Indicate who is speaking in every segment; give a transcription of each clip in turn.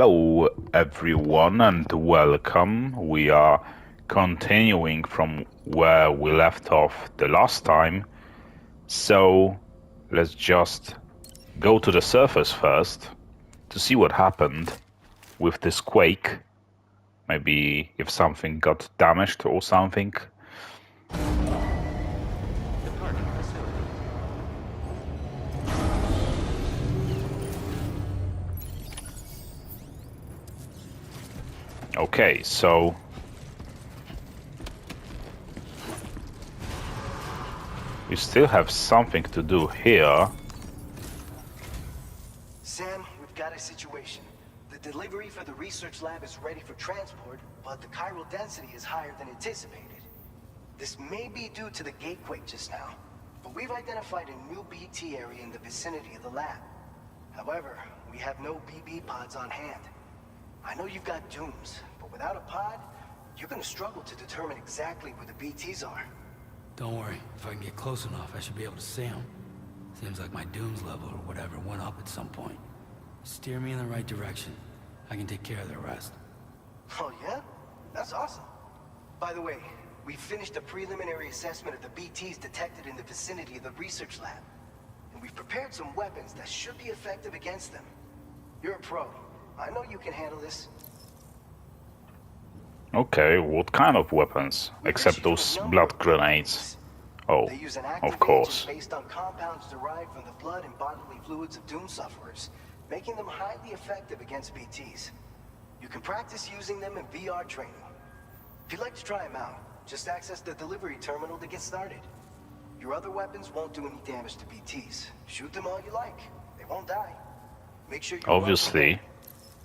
Speaker 1: Hello everyone and welcome. We are continuing from where we left off the last time. So let's just go to the surface first to see what happened with this quake. Maybe if something got damaged or something. Okay, so we still have something to do here.
Speaker 2: Sam, we've got a situation. The delivery for the research lab is ready for transport, but the chiral density is higher than anticipated. This may be due to the gatequake just now, but we've identified a new BT area in the vicinity of the lab. However, we have no BB pods on hand. I know you've got dooms, but without a pod, you're gonna struggle to determine exactly where the BTs are.
Speaker 3: Don't worry, if I can get close enough, I should be able to see them. Seems like my dooms level or whatever went up at some point. Steer me in the right direction. I can take care of the rest.
Speaker 2: Oh yeah? That's awesome. By the way, we finished a preliminary assessment of the BTs detected in the vicinity of the research lab. And we've prepared some weapons that should be effective against them. You're a pro. I know you can handle this.
Speaker 1: Okay, what kind of weapons? Except those blood grenades. Oh,
Speaker 2: They use an active
Speaker 1: of course.
Speaker 2: agent based on compounds derived from the blood and bodily fluids of doom sufferers, making them highly effective against BTs. You can practice using them in VR training. If you'd like to try them out, just access the delivery terminal to get started. Your other weapons won't do any damage to BTs. Shoot them all you like. They won't die. Make sure you
Speaker 1: Obviously,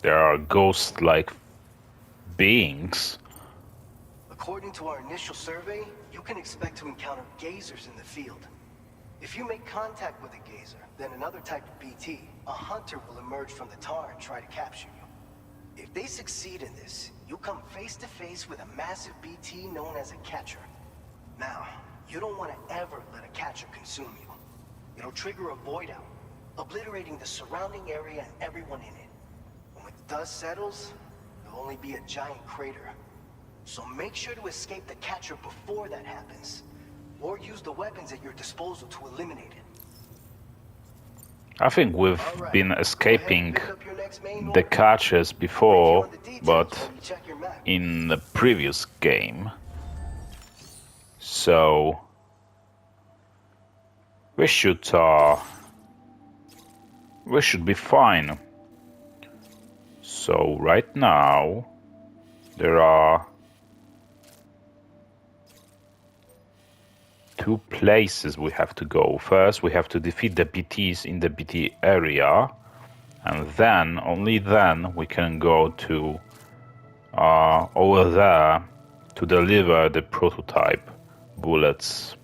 Speaker 1: there are ghost-like beings.
Speaker 2: According to our initial survey, you can expect to encounter gazers in the field. If you make contact with a gazer, then another type of BT, a hunter, will emerge from the tar and try to capture you. If they succeed in this, you'll come face to face with a massive BT known as a catcher. Now, you don't want to ever let a catcher consume you. It'll trigger a void out, obliterating the surrounding area and everyone in it. When the dust settles, there'll only be a giant crater. So make sure to escape the catcher before that happens, or use the weapons at your disposal to eliminate it.
Speaker 1: I think we've been escaping the catchers before, but in the previous game. So we should be fine. So right now there are two places we have to go. First, we have to defeat the BTs in the BT area, and then, only then, we can go to over there to deliver the prototype bullets.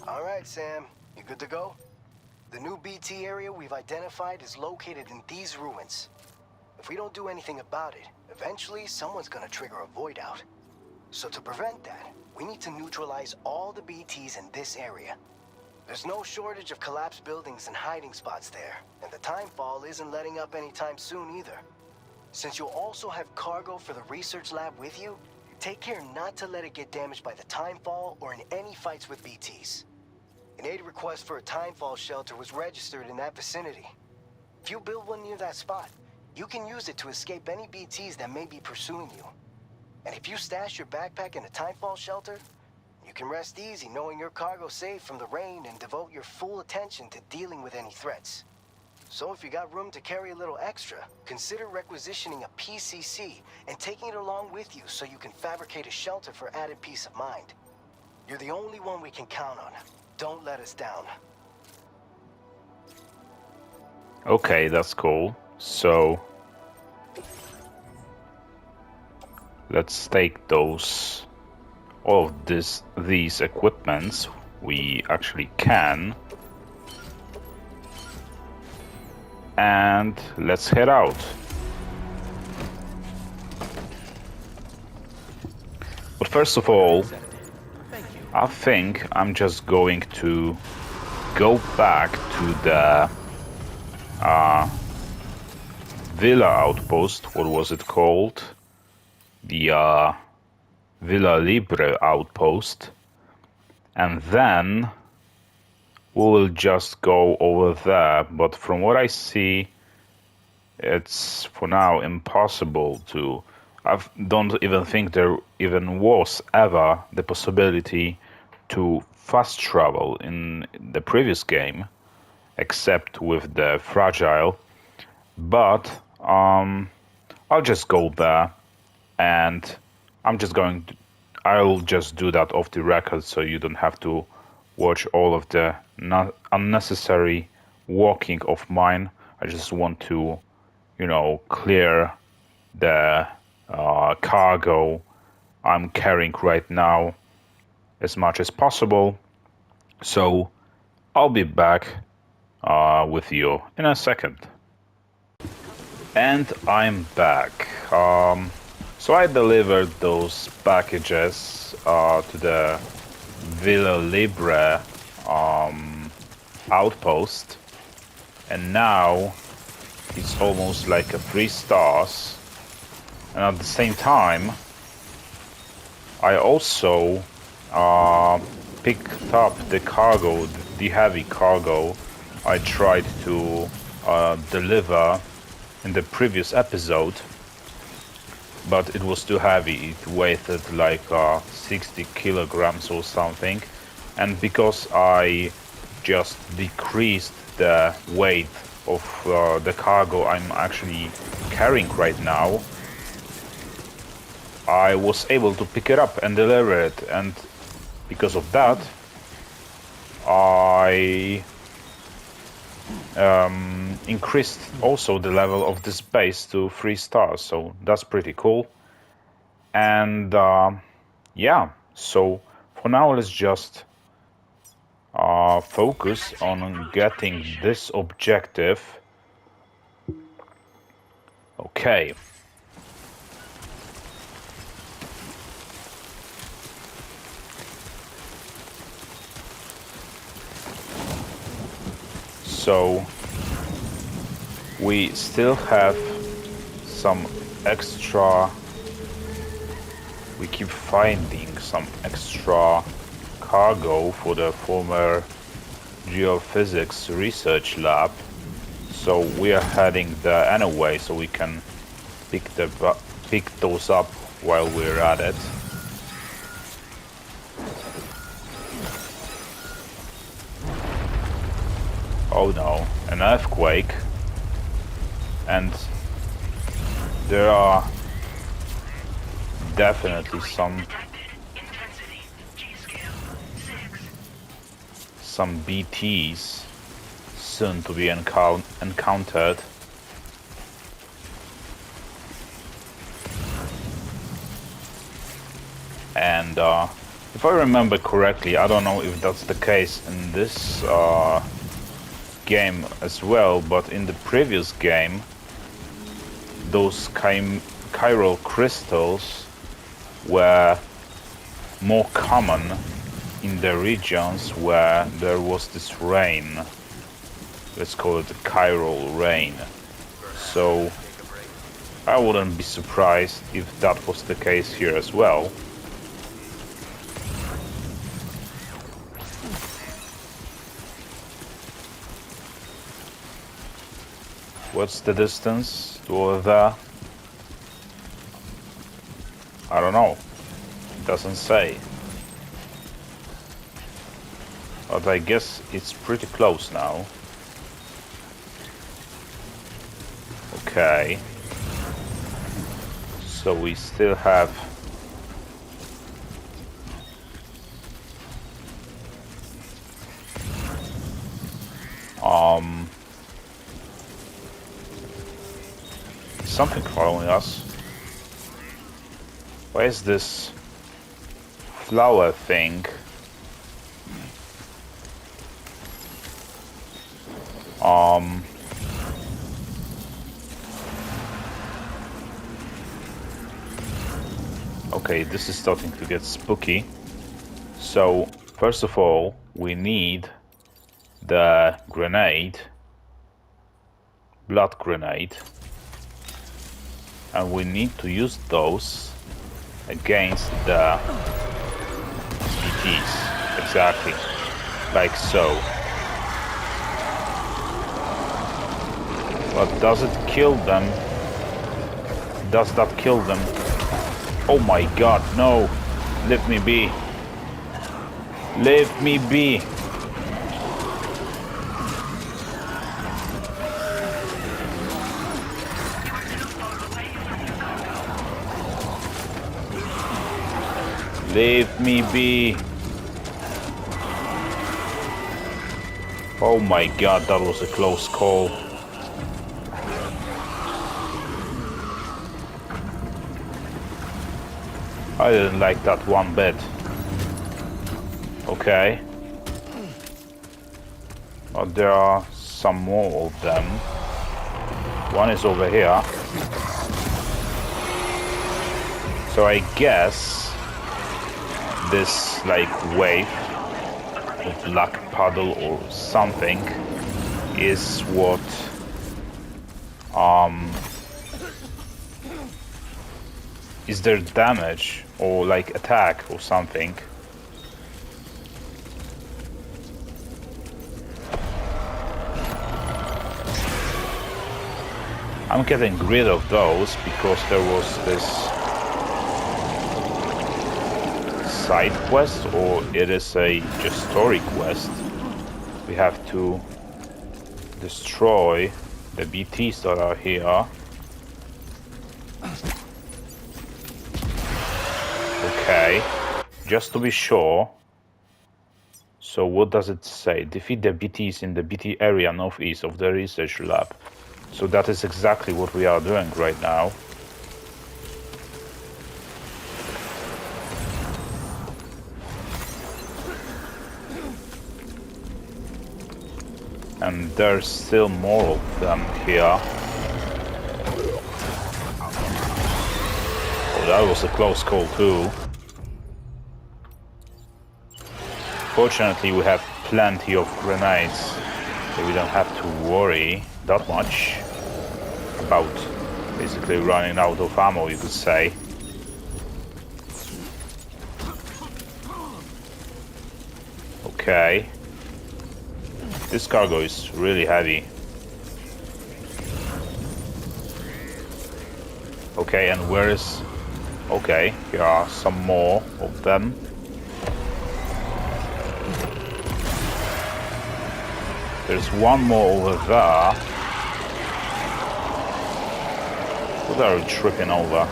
Speaker 2: All right, Sam, you good to go? The new BT area we've identified is located in these ruins. If we don't do anything about it, eventually someone's gonna trigger a void out. So to prevent that, we need to neutralize all the BTs in this area. There's no shortage of collapsed buildings and hiding spots there, and the timefall isn't letting up anytime soon either. Since you'll also have cargo for the research lab with you, take care not to let it get damaged by the timefall or in any fights with BTs. An aid request for a timefall shelter was registered in that vicinity. If you build one near that spot, you can use it to escape any BTs that may be pursuing you. And if you stash your backpack in a timefall shelter, you can rest easy knowing your cargo's safe from the rain and devote your full attention to dealing with any threats. So if you got room to carry a little extra, consider requisitioning a PCC and taking it along with you so you can fabricate a shelter for added peace of mind. You're the only one we can count on. Don't let us down.
Speaker 1: Okay, that's cool. So let's take all of these equipments we actually can, and let's head out. But first of all, I think I'm just going to go back to the Villa outpost. What was it called? The Villa Libre outpost. And then we will just go over there. But from what I see, it's for now impossible to... I don't even think there even was ever the possibility to fast travel in the previous game, except with the Fragile. But I'll just go there, and I'll just do that off the record, so you don't have to watch all of the unnecessary walking of mine. I just want to, clear the cargo I'm carrying right now as much as possible. So I'll be back with you in a second. And I'm back. So I delivered those packages to the Villa Libre outpost, and now it's almost like a 3 stars. And at the same time, I also picked up the cargo, the heavy cargo I tried to deliver in the previous episode, but it was too heavy. It weighed like 60 kilograms or something, and because I just decreased the weight of the cargo I'm actually carrying right now, I was able to pick it up and deliver it, and because of that I increased also the level of this base to 3 stars, so that's pretty cool. And yeah, so for now let's just focus on getting this objective. Okay. So we still have some extra, we keep finding some extra cargo for the former geophysics research lab, so we are heading there anyway, so we can pick those up while we're at it. Oh no, an earthquake. And there are definitely some BTs soon to be encountered. And if I remember correctly, I don't know if that's the case in this game as well, but in the previous game, those chiral crystals were more common in the regions where there was this rain. Let's call it the chiral rain. So I wouldn't be surprised if that was the case here as well. What's the distance to over there? I don't know. It doesn't say. But I guess it's pretty close now. Okay. So we still have something following us. Why is this flower thing? Okay, this is starting to get spooky. So, first of all, we need the grenade, blood grenade. and we need to use those against the BTs. Exactly. Like so. But does it kill them? Does that kill them? Oh my god, no! Leave me be. Leave me be. Leave me be. Oh my god, that was a close call. I didn't like that one bit. Okay. But there are some more of them. One is over here. So I guess this like wave of black puddle or something is what is their damage or like attack or something. I'm getting rid of those because there was this side quest, or it is a just story quest. We have to destroy the BTs that are here. Okay, just to be sure. So what does it say? Defeat the BTs in the BT area northeast of the research lab. So that is exactly what we are doing right now. And there's still more of them here. Oh, that was a close call too. Fortunately, we have plenty of grenades, so we don't have to worry that much about basically running out of ammo, you could say. Okay. This cargo is really heavy. Okay, and where is... Okay, here are some more of them. There's one more over there. What are we tripping over?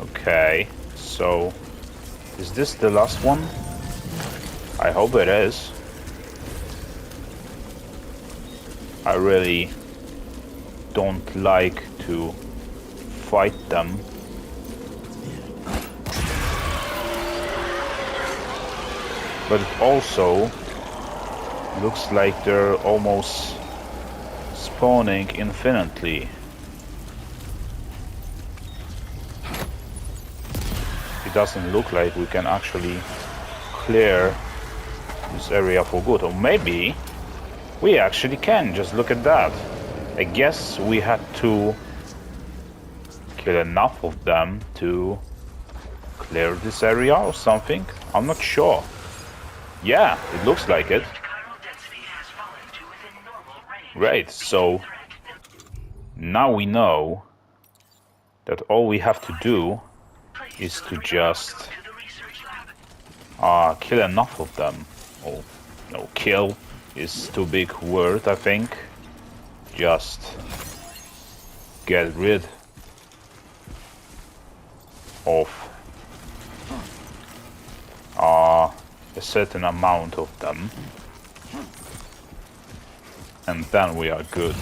Speaker 1: Okay, so is this the last one? I hope it is. I really don't like to fight them. But it also looks like they're almost spawning infinitely. It doesn't look like we can actually clear this area for good. Or maybe we actually can. Just look at that. I guess we had to kill enough of them to clear this area or something. I'm not sure. Yeah, it looks like it. Great, so now we know that all we have to do is to just kill enough of them. Oh, no, kill is too big word, I think. Just get rid of a certain amount of them, and then we are good.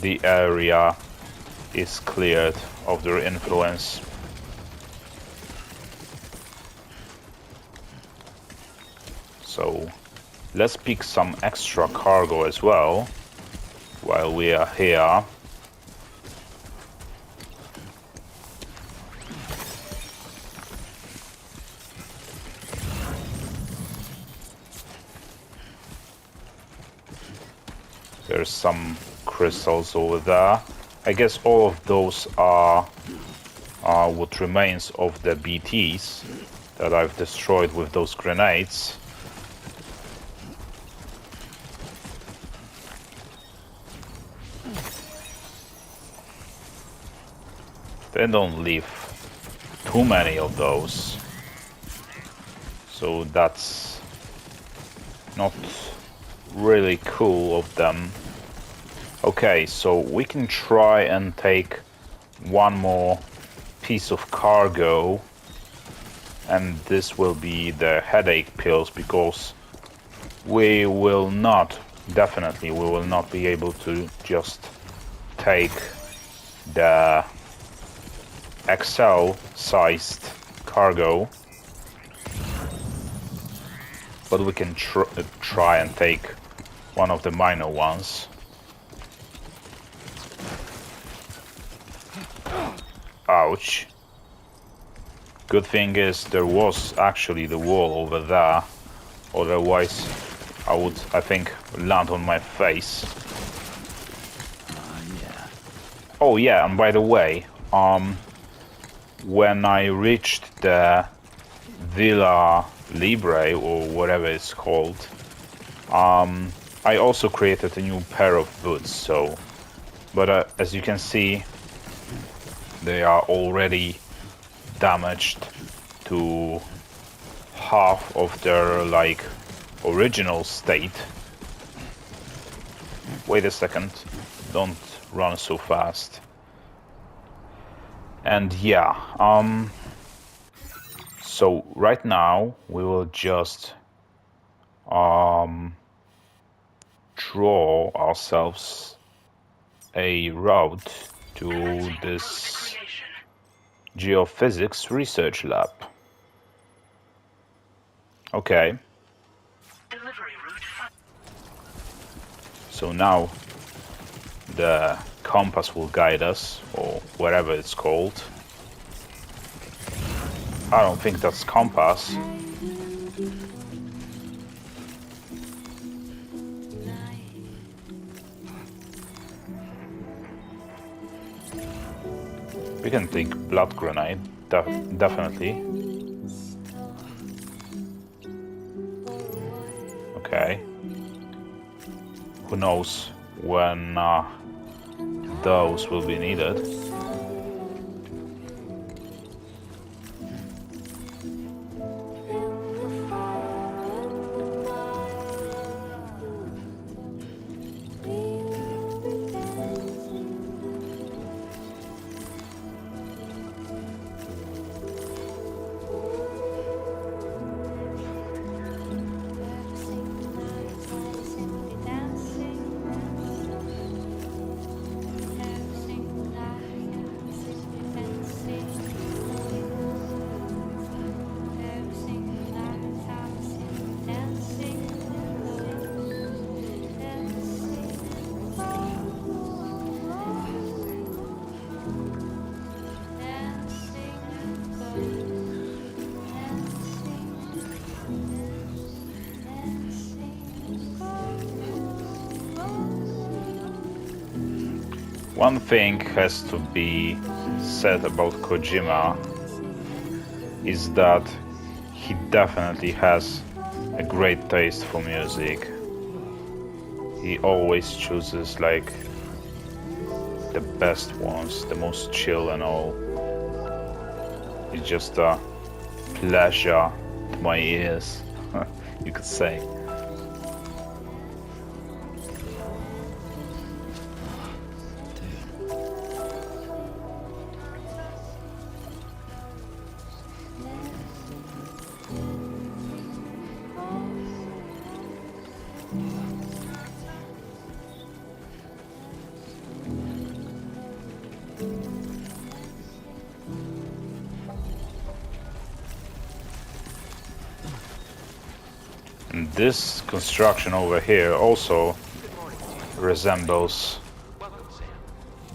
Speaker 1: The area is cleared of their influence. So let's pick some extra cargo as well while we are here. There's some crystals over there. I guess all of those are what remains of the BTs that I've destroyed with those grenades. They don't leave too many of those, so that's not really cool of them. Okay, so we can try and take one more piece of cargo, and this will be the headache pills, because we will not, definitely we will not be able to just take the XL sized cargo, but we can try and take one of the minor ones. Ouch. Good thing is there was actually the wall over there, otherwise I would, I think, land on my face.
Speaker 3: Yeah.
Speaker 1: Oh yeah, and by the way, when I reached the Villa Libre, or whatever it's called, I also created a new pair of boots, so... But as you can see, they are already damaged to half of their, like, original state. Wait a second, don't run so fast. And yeah, so right now we will just draw ourselves a route to this geophysics research lab. Okay. So now the compass will guide us, or whatever it's called. I don't think that's compass. We can take blood grenade, definitely. Okay. Who knows when those will be needed. One thing has to be said about Kojima is that he definitely has a great taste for music. He always chooses like the best ones, the most chill and all. It's just a pleasure to my ears, you could say. And this construction over here also resembles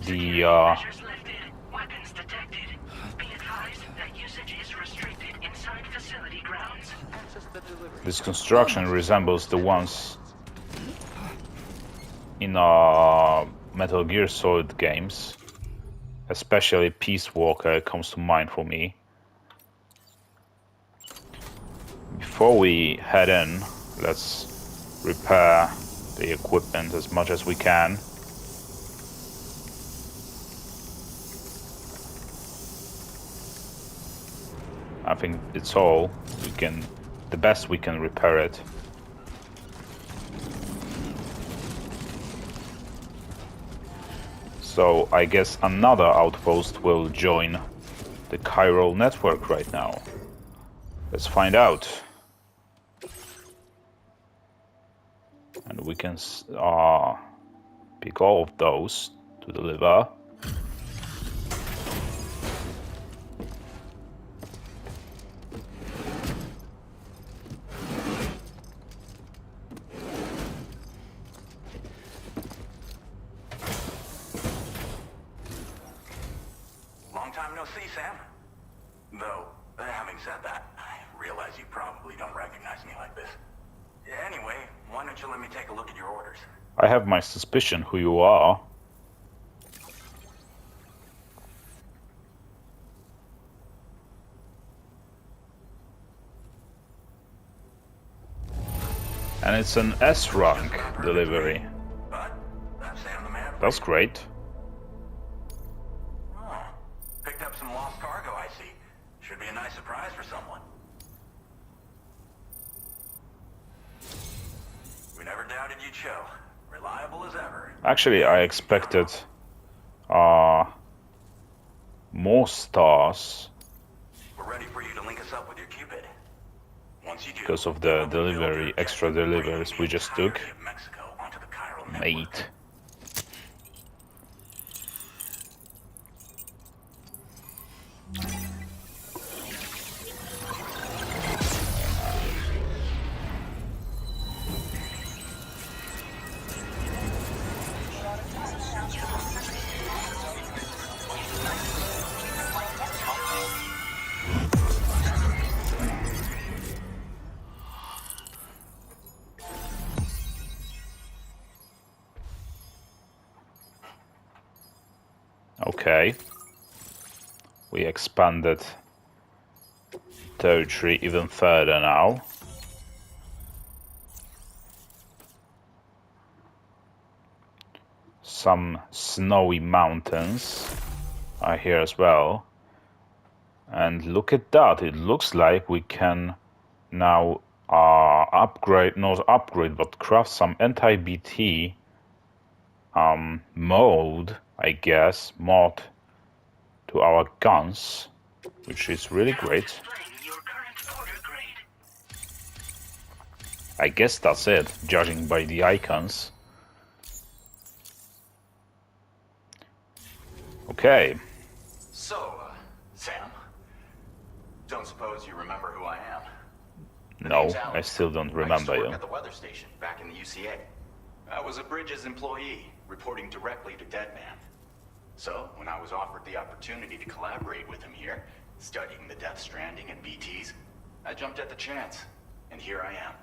Speaker 1: the this construction resembles the ones in Metal Gear Solid games. Especially Peace Walker comes to mind for me. Before we head in, let's repair the equipment as much as we can. I think it's all we can, the best we can repair it. So I guess another outpost will join the chiral network right now. Let's find out. And we can pick all of those to deliver.
Speaker 4: Long time no see, Sam. Though, having said that, I realize you probably don't recognize me like this. Anyway, why don't you let me take a look at your orders?
Speaker 1: I have my suspicion who you are. And it's an S rank delivery.
Speaker 4: But that's Sam the man.
Speaker 1: That's great.
Speaker 4: Oh, picked up some lost cargo, I see. Should be a nice surprise for someone. We never doubted you'd show. Reliable as ever.
Speaker 1: Actually, I expected more stars
Speaker 4: We're ready for you to link us up with your Cupid. Once you do,
Speaker 1: because of the delivery, extra deliveries we just took.
Speaker 4: Mexico onto the chiral network.
Speaker 1: Mate. Okay. We expanded territory even further now. Some snowy mountains are here as well. And look at that, it looks like we can now upgrade, not upgrade, but craft some anti-BT mode, I guess, mod to our guns, which is really great. I guess that's it, judging by the icons. Okay.
Speaker 4: So, Sam, don't suppose you remember who I am?
Speaker 1: No, I still don't remember
Speaker 4: I used to
Speaker 1: you.
Speaker 4: work at the weather station back in the UCA. I was a Bridges employee, reporting directly to Deadman. So, when I was offered the opportunity to collaborate with him here, studying the Death Stranding and BTs, I jumped at the chance, and here I am.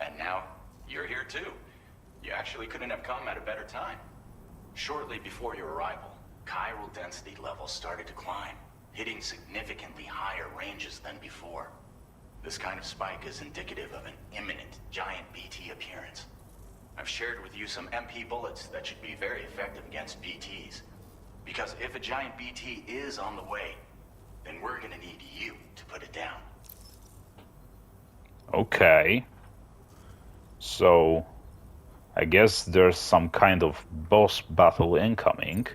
Speaker 4: And now, you're here too. You actually couldn't have come at a better time. Shortly before your arrival, chiral density levels started to climb, hitting significantly higher ranges than before. This kind of spike is indicative of an imminent giant BT appearance. I've shared with you some MP bullets that should be very effective against BTs. Because if a giant BT is on the way, then we're gonna need you to put it down.
Speaker 1: Okay. So, I guess there's some kind of boss battle incoming.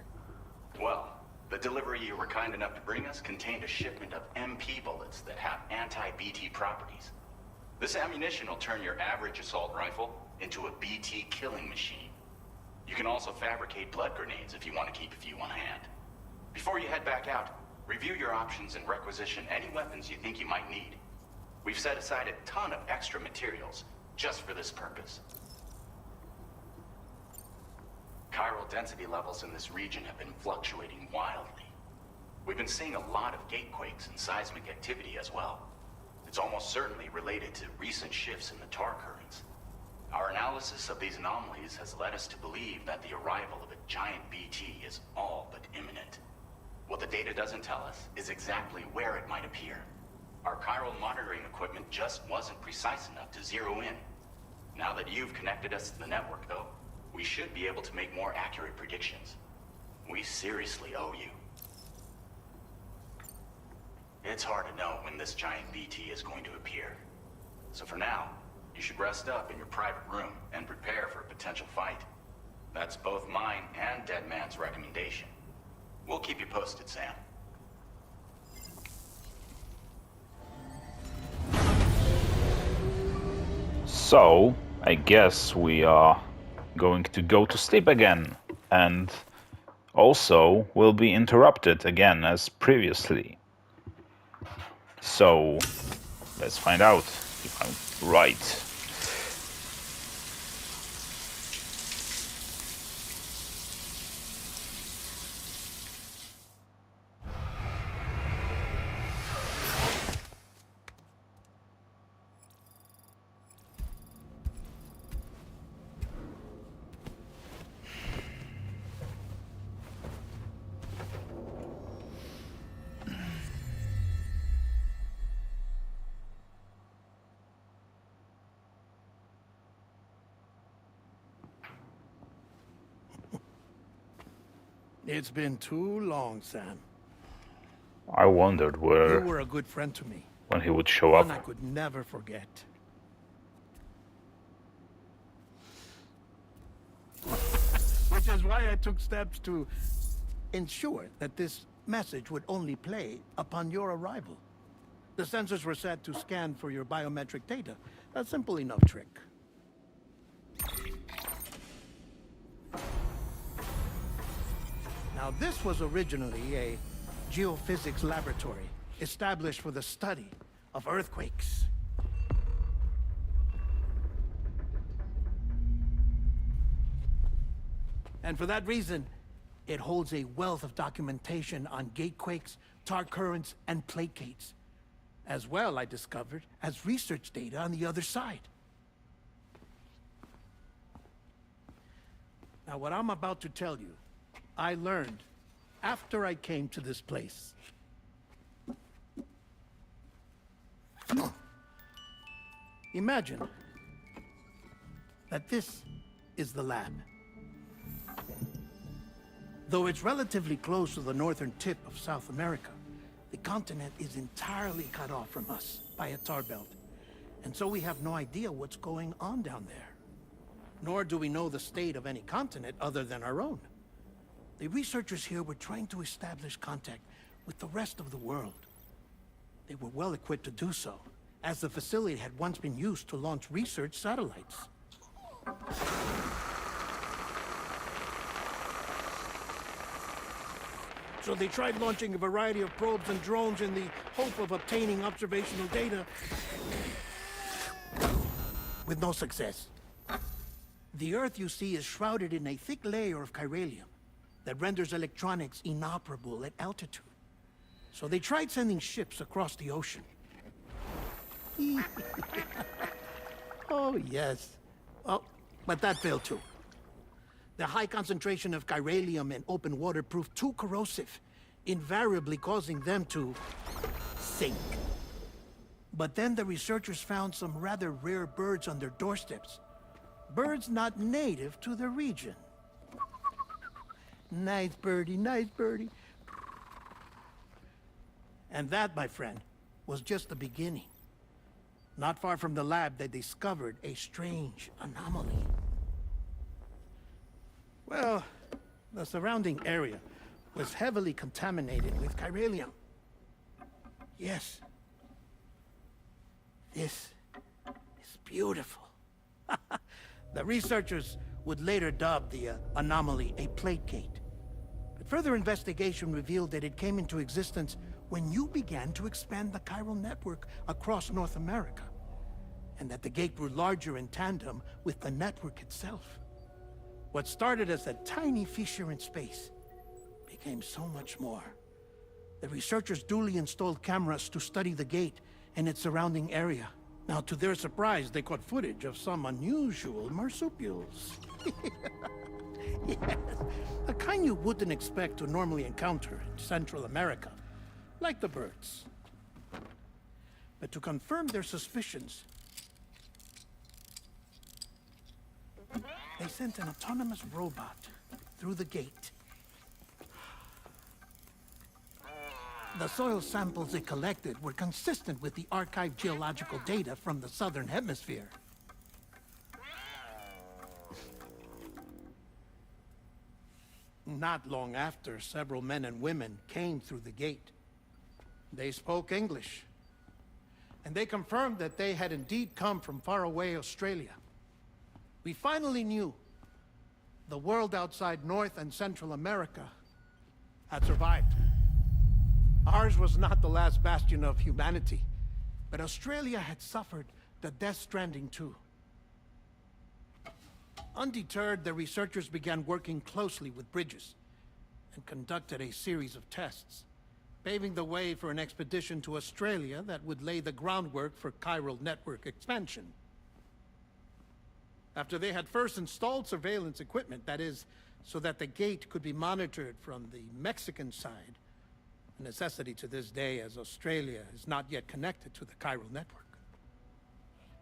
Speaker 4: Well, the delivery you were kind enough to bring us contained a shipment of MP bullets that have anti-BT properties. This ammunition will turn your average assault rifle into a BT killing machine. You can also fabricate blood grenades if you want to keep a few on hand. Before you head back out, review your options and requisition any weapons you think you might need. We've set aside a ton of extra materials just for this purpose. Chiral density levels in this region have been fluctuating wildly. We've been seeing a lot of gatequakes and seismic activity as well. It's almost certainly related to recent shifts in the tar currents. Our analysis of these anomalies has led us to believe that the arrival of a giant BT is all but imminent. What the data doesn't tell us is exactly where it might appear. Our chiral monitoring equipment just wasn't precise enough to zero in. Now that you've connected us to the network, though, we should be able to make more accurate predictions. We seriously owe you. It's hard to know when this giant BT is going to appear. So for now, you should rest up in your private room and prepare for a potential fight. That's both mine and Deadman's recommendation. We'll keep you posted, Sam.
Speaker 1: So, I guess we are going to go to sleep again, and also will be interrupted again as previously. So, let's find out if I'm right.
Speaker 5: It's been too long, Sam.
Speaker 1: I wondered
Speaker 5: You
Speaker 1: where
Speaker 5: were a good friend to me.
Speaker 1: when he would show
Speaker 5: One I
Speaker 1: up.
Speaker 5: could never forget. Which is why I took steps to ensure that this message would only play upon your arrival. The sensors were set to scan for your biometric data. A simple enough trick. Now, this was originally a geophysics laboratory established for the study of earthquakes. And for that reason, it holds a wealth of documentation on gatequakes, tar currents, and placates. As well, I discovered, as research data on the other side. Now, what I'm about to tell you, I learned after I came to this place. Imagine that this is the lab. Though it's relatively close to the northern tip of South America, the continent is entirely cut off from us by a tar belt. And so we have no idea what's going on down there. Nor do we know the state of any continent other than our own. The researchers here were trying to establish contact with the rest of the world. They were well equipped to do so, as the facility had once been used to launch research satellites. So they tried launching a variety of probes and drones in the hope of obtaining observational data, with no success. The Earth, you see, is shrouded in a thick layer of chiralium that renders electronics inoperable at altitude. So they tried sending ships across the ocean. Oh, yes. Oh, but that failed too. The high concentration of chiralium in open water proved too corrosive, invariably causing them to sink. But then the researchers found some rather rare birds on their doorsteps. Birds not native to the region. Nice birdie, nice birdie. And that, my friend, was just the beginning. Not far from the lab, they discovered a strange anomaly. Well, the surrounding area was heavily contaminated with chiralium. Yes. This is beautiful. The researchers would later dub the anomaly a placate. But further investigation revealed that it came into existence when you began to expand the chiral network across North America, and that the gate grew larger in tandem with the network itself. What started as a tiny fissure in space became so much more. The researchers duly installed cameras to study the gate and its surrounding area. Now, to their surprise, they caught footage of some unusual marsupials. Yes, the kind you wouldn't expect to normally encounter in Central America, like the birds. But to confirm their suspicions, they sent an autonomous robot through the gate. The soil samples they collected were consistent with the archived geological data from the southern hemisphere. Not long after, several men and women came through the gate. They spoke English, and they confirmed that they had indeed come from faraway Australia. We finally knew the world outside North and Central America had survived. Ours was not the last bastion of humanity, but Australia had suffered the Death Stranding too. Undeterred, the researchers began working closely with Bridges and conducted a series of tests, paving the way for an expedition to Australia that would lay the groundwork for chiral network expansion. After they had first installed surveillance equipment, that is, so that the gate could be monitored from the Mexican side, a necessity to this day as Australia is not yet connected to the chiral network.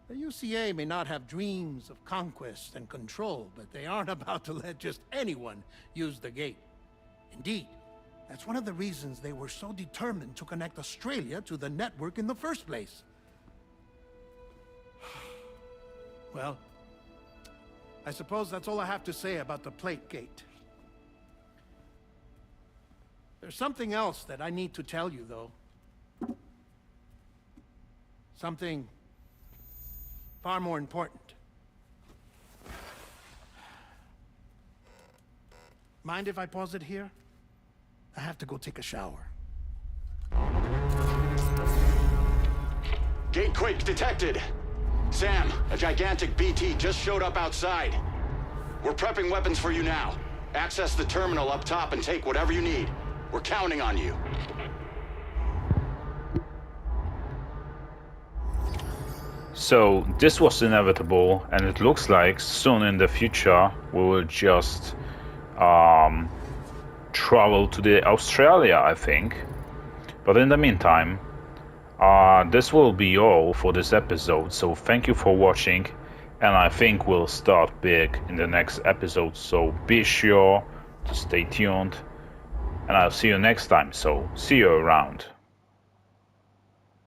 Speaker 5: The UCA may not have dreams of conquest and control, but they aren't about to let just anyone use the gate. Indeed, that's one of the reasons they were so determined to connect Australia to the network in the first place. Well, I suppose that's all I have to say about the plate gate. There's something else that I need to tell you, though. Something far more important. Mind if I pause it here? I have to go take a shower.
Speaker 4: Gate quake detected. Sam, a gigantic BT just showed up outside. We're prepping weapons for you now. Access the terminal up top and take whatever you need. We're counting on you.
Speaker 1: So this was inevitable, and it looks like soon in the future we will just travel to the Australia, I think. But in the meantime, this will be all for this episode. So thank you for watching, and I think we'll start big in the next episode. So be sure to stay tuned. And I'll see you next time, so see you around.